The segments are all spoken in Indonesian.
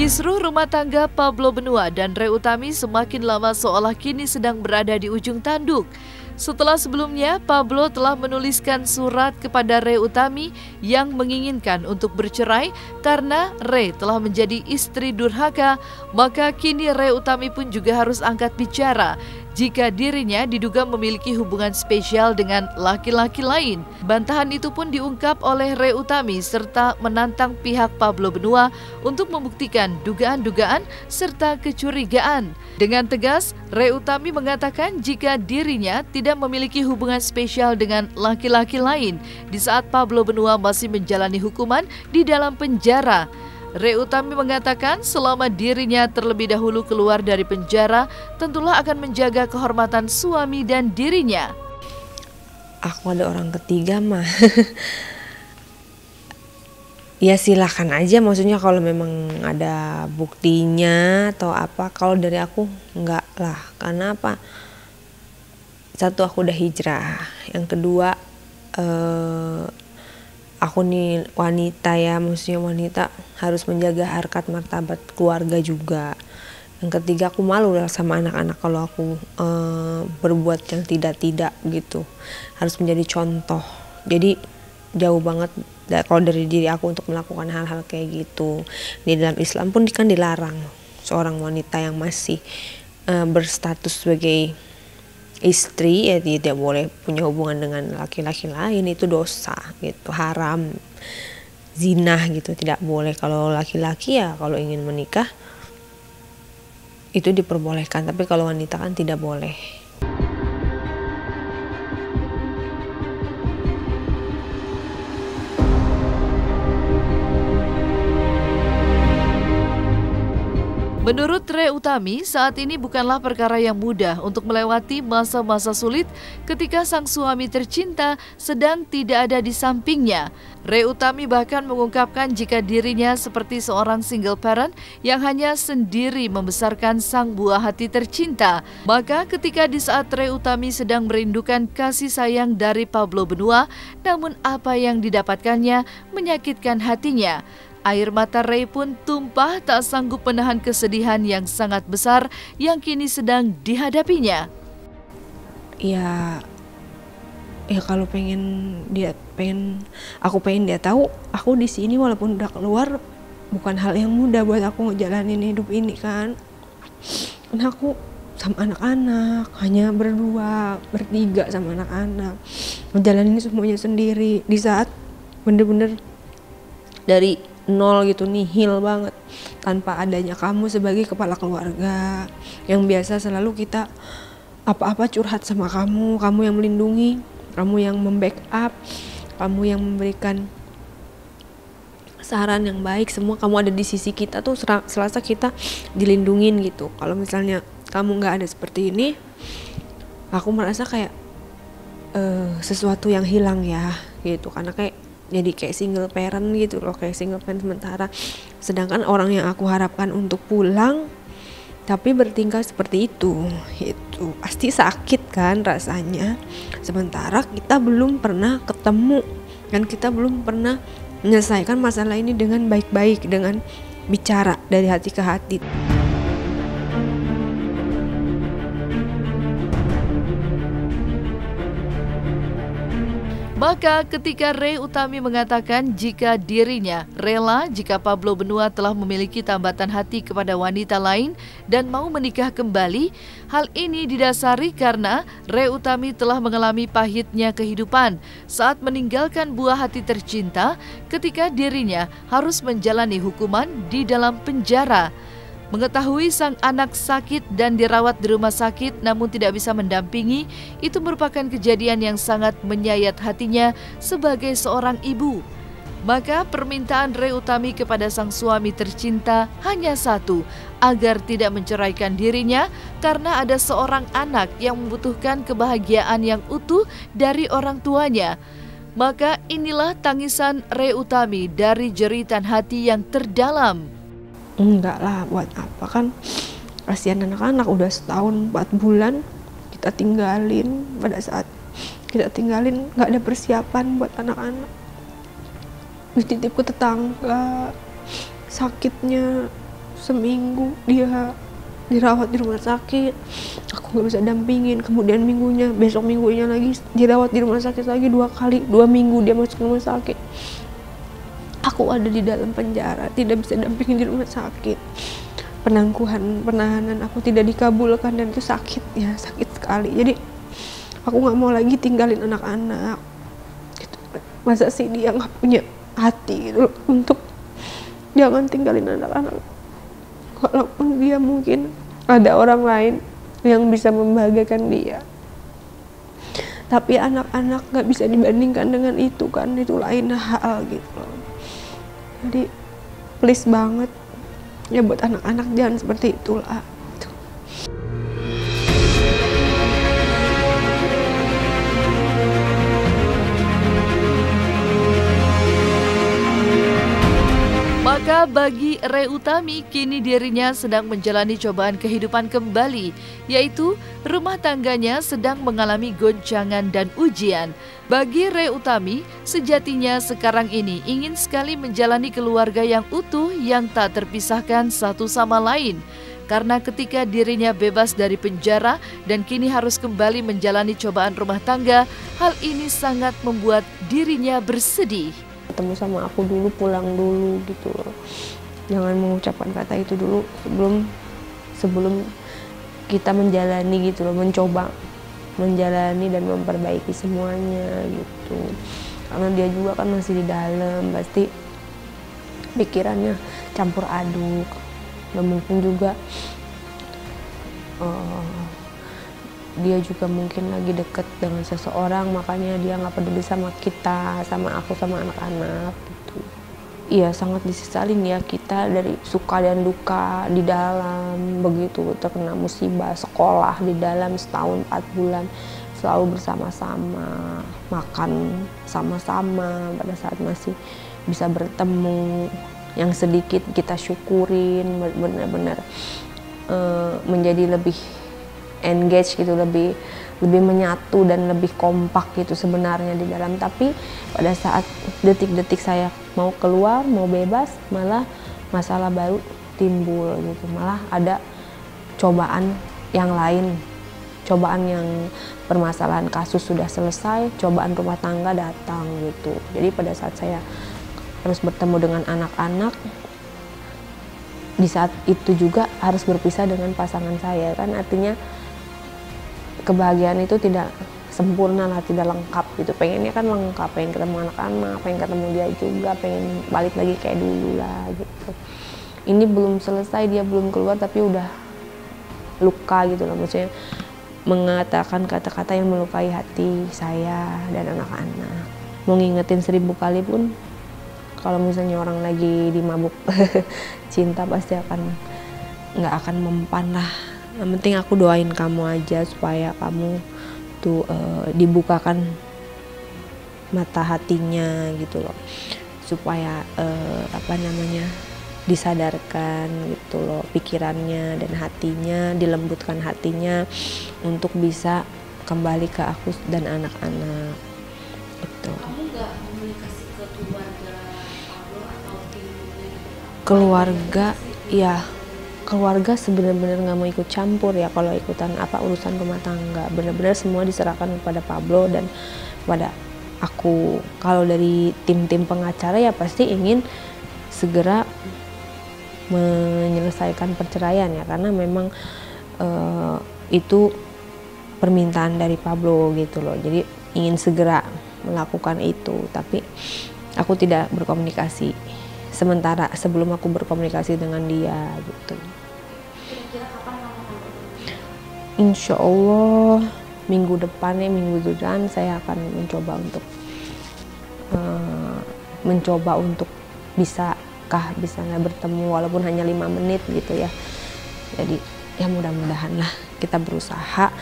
Kisruh rumah tangga Pablo Benua dan Ray Utami semakin lama seolah kini sedang berada di ujung tanduk. Setelah sebelumnya, Pablo telah menuliskan surat kepada Ray Utami yang menginginkan untuk bercerai karena Ray telah menjadi istri durhaka, maka kini Ray Utami pun juga harus angkat bicara jika dirinya diduga memiliki hubungan spesial dengan laki-laki lain. Bantahan itu pun diungkap oleh Ray Utami serta menantang pihak Pablo Benua untuk membuktikan dugaan-dugaan serta kecurigaan. Dengan tegas, Ray Utami mengatakan jika dirinya tidak memiliki hubungan spesial dengan laki-laki lain di saat Pablo Benua masih menjalani hukuman di dalam penjara. Ray Utami mengatakan selama dirinya terlebih dahulu keluar dari penjara, tentulah akan menjaga kehormatan suami dan dirinya. Aku ada orang ketiga mah. Ya silakan aja, maksudnya kalau memang ada buktinya atau apa. Kalau dari aku enggak lah, karena apa? Satu, aku udah hijrah. Yang kedua, aku nih wanita ya, maksudnya wanita harus menjaga harkat martabat keluarga juga. Yang ketiga, aku malu lah sama anak-anak kalau aku berbuat yang tidak gitu. Harus menjadi contoh. Jadi jauh banget kalau dari diri aku untuk melakukan hal-hal kayak gitu. Di dalam Islam pun kan dilarang seorang wanita yang masih berstatus sebagai istri ya tidak boleh punya hubungan dengan laki-laki lain, itu dosa gitu, haram, zina gitu, tidak boleh. Kalau laki-laki ya kalau ingin menikah itu diperbolehkan, tapi kalau wanita kan tidak boleh. Menurut Ray Utami, saat ini bukanlah perkara yang mudah untuk melewati masa-masa sulit ketika sang suami tercinta sedang tidak ada di sampingnya. Ray Utami bahkan mengungkapkan jika dirinya seperti seorang single parent yang hanya sendiri membesarkan sang buah hati tercinta. Maka ketika di saat Ray Utami sedang merindukan kasih sayang dari Pablo Benua, namun apa yang didapatkannya menyakitkan hatinya. Air mata Ray pun tumpah tak sanggup menahan kesedihan yang sangat besar yang kini sedang dihadapinya. Ya kalau aku pengen dia tahu aku di sini walaupun udah keluar, bukan hal yang mudah buat aku ngejalanin hidup ini kan. Karena aku sama anak-anak hanya berdua, bertiga sama anak-anak, ngejalanin semuanya sendiri di saat bener-bener dari nol gitu, nihil banget, tanpa adanya kamu sebagai kepala keluarga yang biasa selalu kita apa-apa curhat sama kamu yang melindungi, kamu yang membackup, kamu yang memberikan saran yang baik, semua kamu ada di sisi kita tuh, selasa kita dilindungin gitu. Kalau misalnya kamu nggak ada seperti ini, aku merasa kayak sesuatu yang hilang ya gitu, karena jadi kayak single parent gitu loh, kayak single parent sementara. Sedangkan orang yang aku harapkan untuk pulang tapi bertingkah seperti itu pasti sakit kan rasanya. Sementara kita belum pernah ketemu dan kita belum pernah menyelesaikan masalah ini dengan baik-baik, dengan bicara dari hati ke hati. Maka ketika Ray Utami mengatakan jika dirinya rela jika Pablo Benua telah memiliki tambatan hati kepada wanita lain dan mau menikah kembali, hal ini didasari karena Ray Utami telah mengalami pahitnya kehidupan saat meninggalkan buah hati tercinta ketika dirinya harus menjalani hukuman di dalam penjara. Mengetahui sang anak sakit dan dirawat di rumah sakit namun tidak bisa mendampingi, itu merupakan kejadian yang sangat menyayat hatinya sebagai seorang ibu. Maka permintaan Ray Utami kepada sang suami tercinta hanya satu, agar tidak menceraikan dirinya karena ada seorang anak yang membutuhkan kebahagiaan yang utuh dari orang tuanya. Maka inilah tangisan Ray Utami dari jeritan hati yang terdalam. Enggak lah, buat apa kan kasihan anak-anak, udah setahun 4 bulan kita tinggalin. Pada saat kita tinggalin nggak ada persiapan buat anak-anak, dititip ke tetangga, sakitnya seminggu dia dirawat di rumah sakit, aku nggak bisa dampingin. Kemudian besok minggunya lagi dirawat di rumah sakit lagi 2 kali, 2 minggu dia masuk rumah sakit. Aku ada di dalam penjara, tidak bisa dampingin di rumah sakit. Penahanan aku tidak dikabulkan dan itu sakit sekali. Jadi aku nggak mau lagi tinggalin anak-anak gitu. Masa sih dia nggak punya hati gitu untuk jangan tinggalin anak-anak, walaupun dia mungkin ada orang lain yang bisa membahagiakan dia, tapi anak-anak nggak bisa dibandingkan dengan itu kan, itu lain hal gitu. Jadi please banget ya buat anak-anak jangan seperti itulah. Maka bagi Re Utami, kini dirinya sedang menjalani cobaan kehidupan kembali, yaitu rumah tangganya sedang mengalami goncangan dan ujian. Bagi Re Utami, sejatinya sekarang ini ingin sekali menjalani keluarga yang utuh yang tak terpisahkan satu sama lain. Karena ketika dirinya bebas dari penjara dan kini harus kembali menjalani cobaan rumah tangga, hal ini sangat membuat dirinya bersedih. Ketemu sama aku dulu, pulang dulu gitu loh. Jangan mengucapkan kata itu dulu sebelum kita menjalani gitu loh, mencoba menjalani dan memperbaiki semuanya gitu. Karena dia juga kan masih di dalam, pasti pikirannya campur aduk. Dan mungkin juga dia juga mungkin lagi deket dengan seseorang, makanya dia nggak peduli sama kita, sama aku, sama anak-anak gitu. Iya, sangat disesalin ya kita dari suka dan duka di dalam, begitu terkena musibah sekolah di dalam setahun 4 bulan selalu bersama-sama, makan sama-sama pada saat masih bisa bertemu, yang sedikit kita syukurin, benar-benar menjadi lebih engage gitu, lebih menyatu dan lebih kompak gitu sebenarnya di dalam. Tapi pada saat detik-detik saya mau keluar, mau bebas, malah masalah baru timbul gitu. Malah ada cobaan yang lain, cobaan yang permasalahan kasus sudah selesai, cobaan rumah tangga datang gitu. Jadi pada saat saya harus bertemu dengan anak-anak, di saat itu juga harus berpisah dengan pasangan saya, kan artinya kebahagiaan itu tidak sempurna lah, tidak lengkap gitu. Pengennya kan lengkap, pengen ketemu anak-anak, pengen ketemu dia juga, pengen balik lagi kayak dulu lah gitu. Ini belum selesai, dia belum keluar tapi udah luka gitu loh, maksudnya mengatakan kata-kata yang melukai hati saya dan anak-anak. Mau ngingetin 1000 kali pun kalau misalnya orang lagi di mabuk cinta pasti nggak akan mempan lah. Yang penting aku doain kamu aja supaya kamu tuh dibukakan mata hatinya gitu loh, supaya disadarkan gitu loh pikirannya dan hatinya, dilembutkan hatinya untuk bisa kembali ke aku dan anak-anak gitu. Kamu nggak komunikasi ke keluarga Pablo atau timnya? Keluarga ya, keluarga sebenarnya nggak mau ikut campur ya kalau ikutan urusan rumah tangga. Benar-benar semua diserahkan kepada Pablo dan kepada aku. Kalau dari tim-tim pengacara ya pasti ingin segera menyelesaikan perceraian ya, karena memang itu permintaan dari Pablo gitu loh. Jadi ingin segera melakukan itu, tapi aku tidak berkomunikasi sementara sebelum aku berkomunikasi dengan dia gitu. Kira-kira kapan kamu akan berkomunikasi? Insya Allah minggu depan saya akan mencoba untuk bisa nggak bertemu walaupun hanya 5 menit gitu ya. Jadi ya mudah-mudahan lah kita berusaha.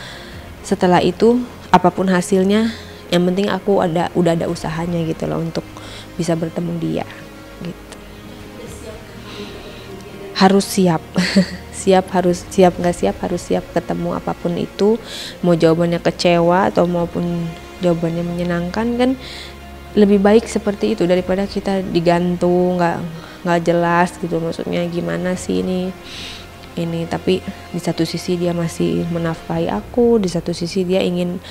Setelah itu apapun hasilnya, yang penting aku udah ada usahanya gitu loh untuk bisa bertemu dia gitu. Harus siap siap nggak siap harus siap ketemu apapun itu, mau jawabannya kecewa atau maupun jawabannya menyenangkan, kan lebih baik seperti itu daripada kita digantung nggak jelas gitu, maksudnya gimana sih ini. Tapi di satu sisi dia masih menafkahi aku, di satu sisi dia ingin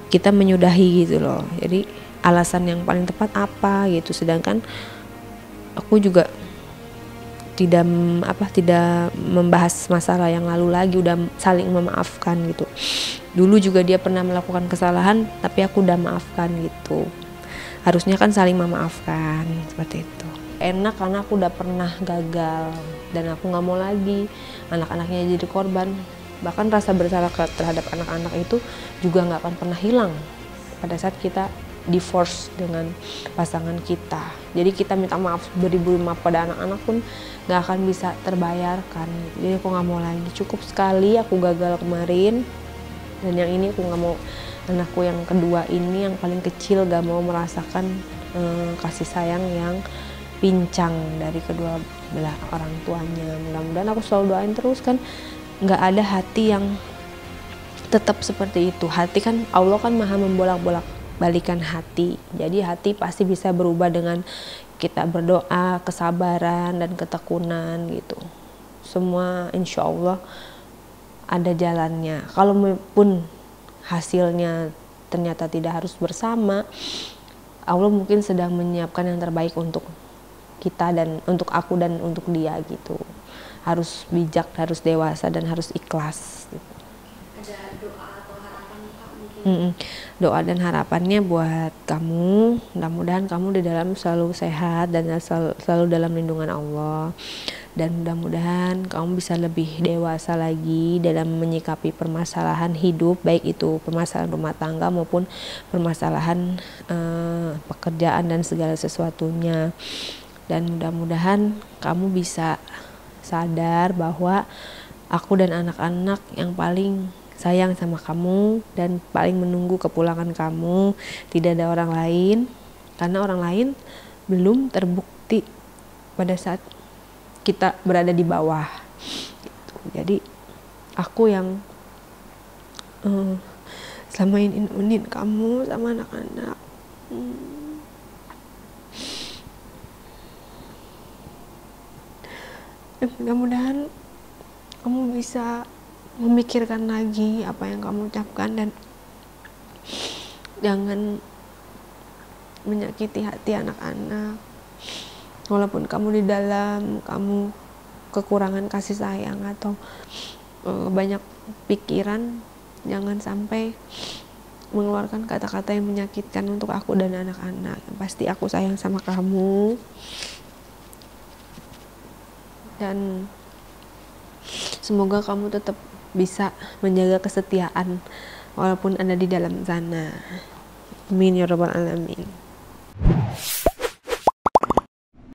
kita menyudahi gitu loh. Jadi alasan yang paling tepat apa gitu, sedangkan aku juga tidak membahas masalah yang lalu lagi, udah saling memaafkan gitu. Dulu juga dia pernah melakukan kesalahan tapi aku udah maafkan gitu. Harusnya kan saling memaafkan seperti itu. Enak karena aku udah pernah gagal dan aku nggak mau lagi anak-anaknya jadi korban. Bahkan rasa bersalah terhadap anak-anak itu juga nggak akan pernah hilang pada saat kita divorce dengan pasangan kita. Jadi kita minta maaf beribu maaf pada anak-anak pun nggak akan bisa terbayarkan. Jadi aku nggak mau lagi, cukup sekali aku gagal kemarin, dan yang ini aku nggak mau anakku yang kedua ini yang paling kecil gak mau merasakan kasih sayang yang pincang dari kedua belah orang tuanya. Mudah-mudahan aku selalu doain terus, kan nggak ada hati yang tetap seperti itu. Hati kan Allah kan maha membolak-bolak balikan hati. Jadi hati pasti bisa berubah dengan kita berdoa, kesabaran dan ketekunan gitu. Semua insya Allah ada jalannya. Kalaupun hasilnya ternyata tidak harus bersama, Allah mungkin sedang menyiapkan yang terbaik untuk kita dan untuk aku dan untuk dia gitu. Harus bijak, harus dewasa dan harus ikhlas gitu. Ada doa atau harapan Kak mungkin? Doa dan harapannya buat kamu, mudah-mudahan kamu di dalam selalu sehat dan selalu dalam lindungan Allah, dan mudah-mudahan kamu bisa lebih dewasa lagi dalam menyikapi permasalahan hidup, baik itu permasalahan rumah tangga maupun permasalahan pekerjaan dan segala sesuatunya. Dan mudah-mudahan kamu bisa sadar bahwa aku dan anak-anak yang paling sayang sama kamu dan paling menunggu kepulangan kamu, tidak ada orang lain, karena orang lain belum terbukti pada saat kita berada di bawah gitu. Jadi aku yang selama ini nemenin kamu sama anak-anak. Mudah-mudahan kamu bisa memikirkan lagi apa yang kamu ucapkan dan jangan menyakiti hati anak-anak. Walaupun kamu di dalam, kamu kekurangan kasih sayang atau banyak pikiran, jangan sampai mengeluarkan kata-kata yang menyakitkan untuk aku dan anak-anak. Pasti aku sayang sama kamu. Dan semoga kamu tetap bisa menjaga kesetiaan walaupun ada di dalam sana. Amin ya rabbal alamin.